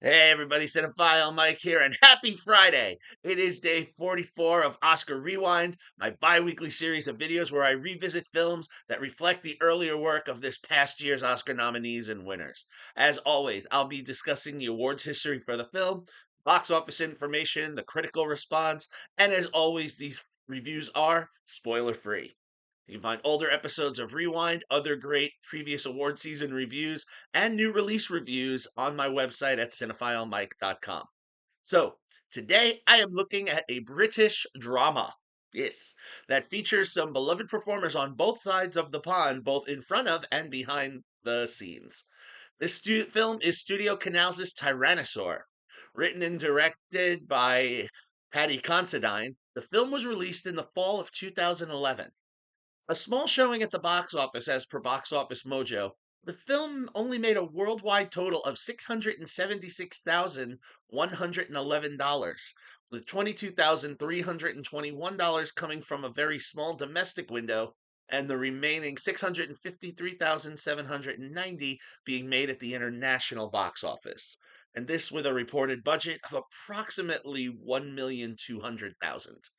Hey everybody, Cinephile Mike here, and happy Friday! It is day 44 of Oscar Rewind, my bi-weekly series of videos where I revisit films that reflect the earlier work of this past year's Oscar nominees and winners. As always, I'll be discussing the awards history for the film, box office information, the critical response, and as always, these reviews are spoiler-free. You can find older episodes of Rewind, other great previous award season reviews, and new release reviews on my website at cinephilemike.com. So, today I am looking at a British drama. Yes, that features some beloved performers on both sides of the pond, both in front of and behind the scenes. This film is Studio Canals' Tyrannosaur. Written and directed by Paddy Considine, the film was released in the fall of 2011. A small showing at the box office, as per Box Office Mojo, the film only made a worldwide total of $676,111, with $22,321 coming from a very small domestic window, and the remaining 653,790 being made at the international box office. And this with a reported budget of approximately 1,200,000.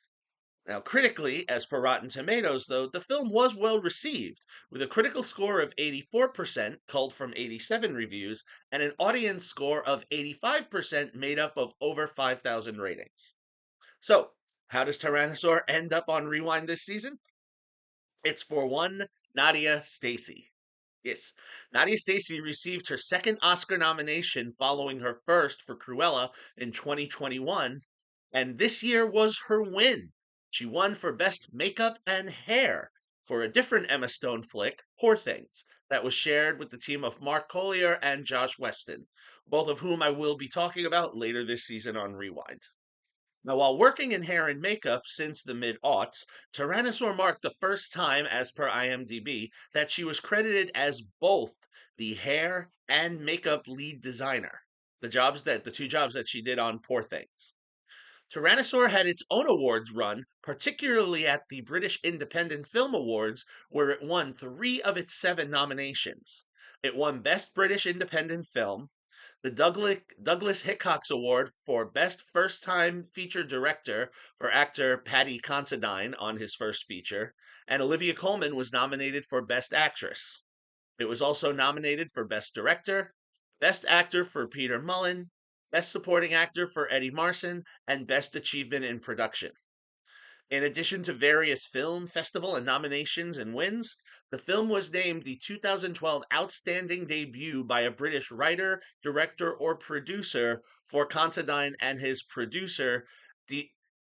Now, critically, as per Rotten Tomatoes, though, the film was well received, with a critical score of 84%, culled from 87 reviews, and an audience score of 85% made up of over 5,000 ratings. So, how does Tyrannosaur end up on Rewind this season? It's for one Nadia Stacy. Yes, Nadia Stacy received her second Oscar nomination following her first for Cruella in 2021, and this year was her win. She won for Best Makeup and Hair for a different Emma Stone flick, Poor Things, that was shared with the team of Mark Collier and Josh Weston, both of whom I will be talking about later this season on Rewind. Now, while working in hair and makeup since the mid-aughts, Tyrannosaur marked the first time, as per IMDb, that she was credited as both the hair and makeup lead designer. The two jobs that she did on Poor Things. Tyrannosaur had its own awards run, particularly at the British Independent Film Awards, where it won 3 of its 7 nominations. It won Best British Independent Film, the Douglas Hickox Award for Best First Time Feature Director for actor Paddy Considine on his first feature, and Olivia Colman was nominated for Best Actress. It was also nominated for Best Director, Best Actor for Peter Mullen, Best Supporting Actor for Eddie Marsan, and Best Achievement in Production. In addition to various film festival and nominations and wins, the film was named the 2012 Outstanding Debut by a British writer, director, or producer for Considine and his producer,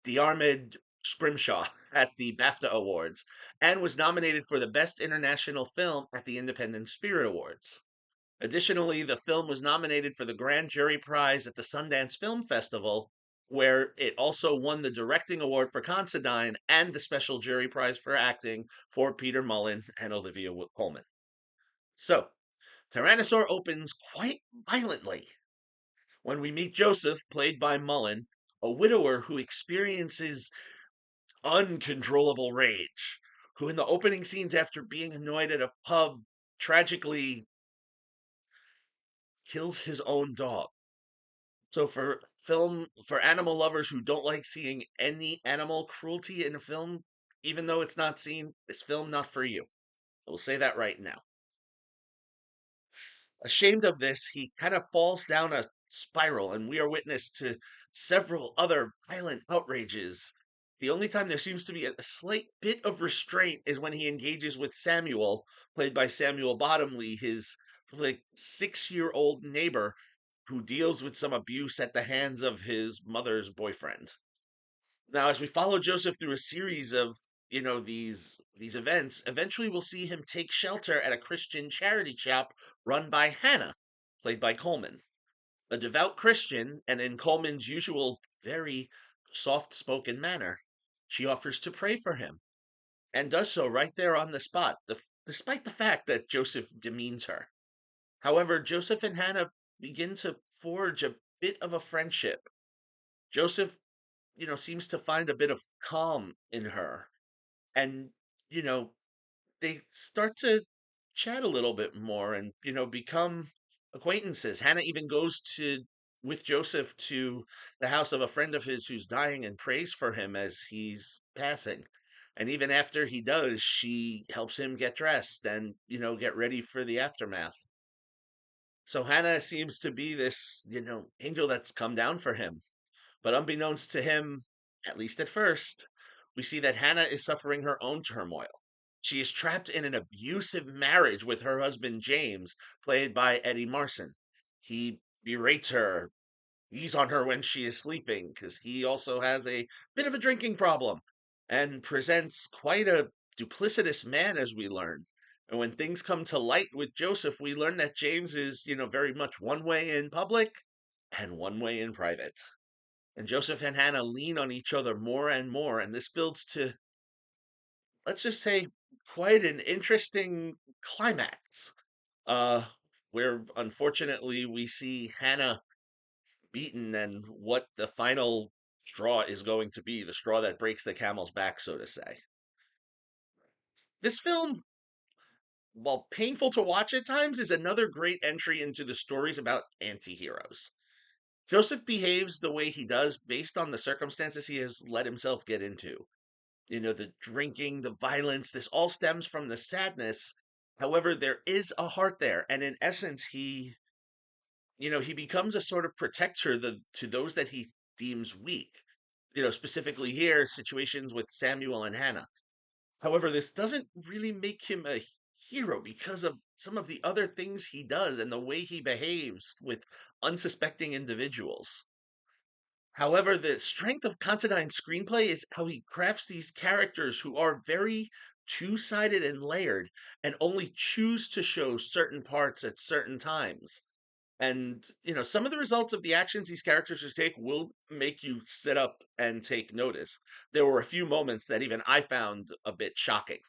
Diarmid Scrimshaw, at the BAFTA Awards, and was nominated for the Best International Film at the Independent Spirit Awards. Additionally, the film was nominated for the Grand Jury Prize at the Sundance Film Festival, where it also won the Directing Award for Considine and the Special Jury Prize for Acting for Peter Mullen and Olivia Colman. So, Tyrannosaur opens quite violently when we meet Joseph, played by Mullen, a widower who experiences uncontrollable rage, who in the opening scenes after being annoyed at a pub tragically kills his own dog. So for animal lovers who don't like seeing any animal cruelty in a film, even though it's not seen, this film not for you. I will say that right now. Ashamed of this, he kind of falls down a spiral, and we are witness to several other violent outrages. The only time there seems to be a slight bit of restraint is when he engages with Samuel, played by Samuel Bottomley, his like 6-year-old neighbor who deals with some abuse at the hands of his mother's boyfriend. Now, as we follow Joseph through a series of these events, eventually we'll see him take shelter at a Christian charity shop run by Hannah, played by Coleman, a devout Christian, and in Coleman's usual very soft-spoken manner, she offers to pray for him and does so right there on the spot, despite the fact that Joseph demeans her. However, Joseph and Hannah begin to forge a bit of a friendship. Joseph, seems to find a bit of calm in her. And, you know, they start to chat a little bit more and, become acquaintances. Hannah even goes to with Joseph to the house of a friend of his who's dying and prays for him as he's passing. And even after he does, she helps him get dressed and, get ready for the aftermath. So Hannah seems to be this, angel that's come down for him. But unbeknownst to him, at least at first, we see that Hannah is suffering her own turmoil. She is trapped in an abusive marriage with her husband James, played by Eddie Marsan. He berates her, he's on her when she is sleeping, because he also has a bit of a drinking problem, and presents quite a duplicitous man as we learn. And when things come to light with Joseph, we learn that James is, very much one way in public and one way in private. And Joseph and Hannah lean on each other more and more, and this builds to, let's just say, quite an interesting climax. Uh, where unfortunately we see Hannah beaten, and what the final straw is going to be, the straw that breaks the camel's back, so to say. This film, while painful to watch at times, is another great entry into the stories about anti-heroes. Joseph behaves the way he does based on the circumstances he has let himself get into. The drinking, the violence, this all stems from the sadness. However, there is a heart there, and in essence, he becomes a sort of protector to those that he deems weak. Specifically here, situations with Samuel and Hannah. However, this doesn't really make him a hero because of some of the other things he does and the way he behaves with unsuspecting individuals. However, the strength of Considine's screenplay is how he crafts these characters who are very two-sided and layered, and only choose to show certain parts at certain times. And, some of the results of the actions these characters take will make you sit up and take notice. There were a few moments that even I found a bit shocking.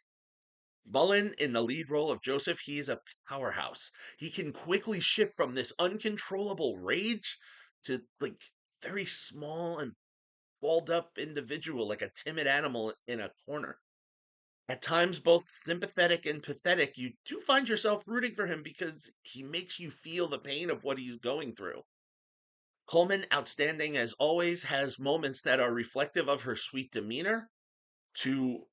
Mullen, in the lead role of Joseph, he is a powerhouse. He can quickly shift from this uncontrollable rage to, like, very small and balled up individual, like a timid animal in a corner. At times, both sympathetic and pathetic, you do find yourself rooting for him because he makes you feel the pain of what he's going through. Coleman, outstanding as always, has moments that are reflective of her sweet demeanor, to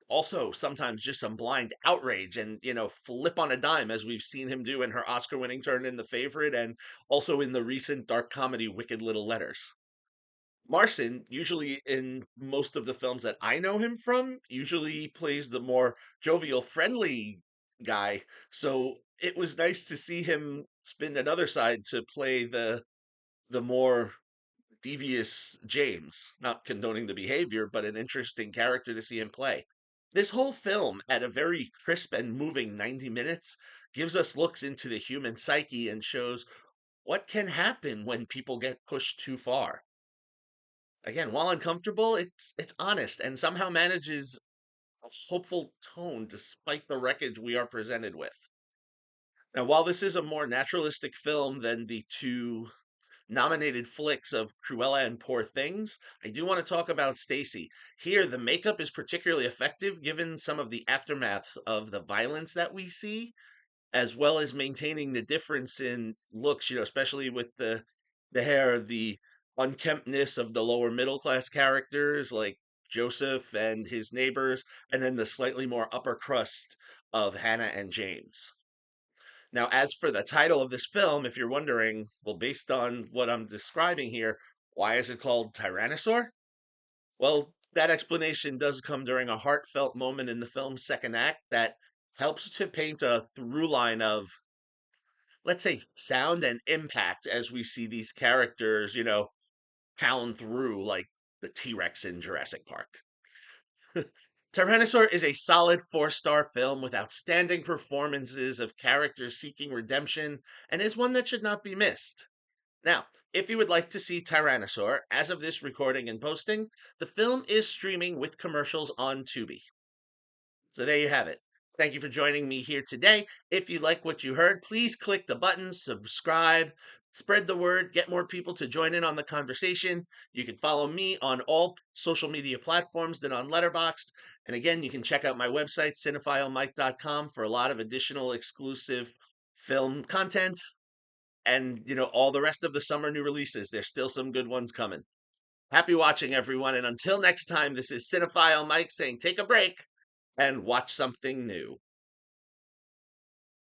also sometimes just some blind outrage and, flip on a dime, as we've seen him do in her Oscar winning turn in The Favorite, and also in the recent dark comedy Wicked Little Letters. Marson, usually in most of the films that I know him from, usually plays the more jovial, friendly guy. So it was nice to see him spin another side to play the more devious James. Not condoning the behavior, but an interesting character to see him play. This whole film, at a very crisp and moving 90 minutes, gives us looks into the human psyche and shows what can happen when people get pushed too far. Again, while uncomfortable, it's honest and somehow manages a hopeful tone despite the wreckage we are presented with. Now, while this is a more naturalistic film than the two nominated flicks of Cruella and Poor Things, I do want to talk about Stacy. Here, the makeup is particularly effective given some of the aftermaths of the violence that we see, as well as maintaining the difference in looks, especially with the hair, the unkemptness of the lower middle class characters like Joseph and his neighbors, and then the slightly more upper crust of Hannah and James. Now, as for the title of this film, if you're wondering, well, based on what I'm describing here, why is it called Tyrannosaur? Well, that explanation does come during a heartfelt moment in the film's second act that helps to paint a through line of, let's say, sound and impact as we see these characters, pound through like the T Rex in Jurassic Park. Tyrannosaur is a solid four-star film with outstanding performances of characters seeking redemption, and is one that should not be missed. Now, if you would like to see Tyrannosaur, as of this recording and posting, the film is streaming with commercials on Tubi. So there you have it. Thank you for joining me here today. If you like what you heard, please click the button, subscribe, spread the word, get more people to join in on the conversation. You can follow me on all social media platforms and on Letterboxd. And again, you can check out my website, cinephilemike.com, for a lot of additional exclusive film content. and all the rest of the summer new releases. There's still some good ones coming. Happy watching, everyone, and until next time, this is Cinephile Mike saying take a break and watch something new.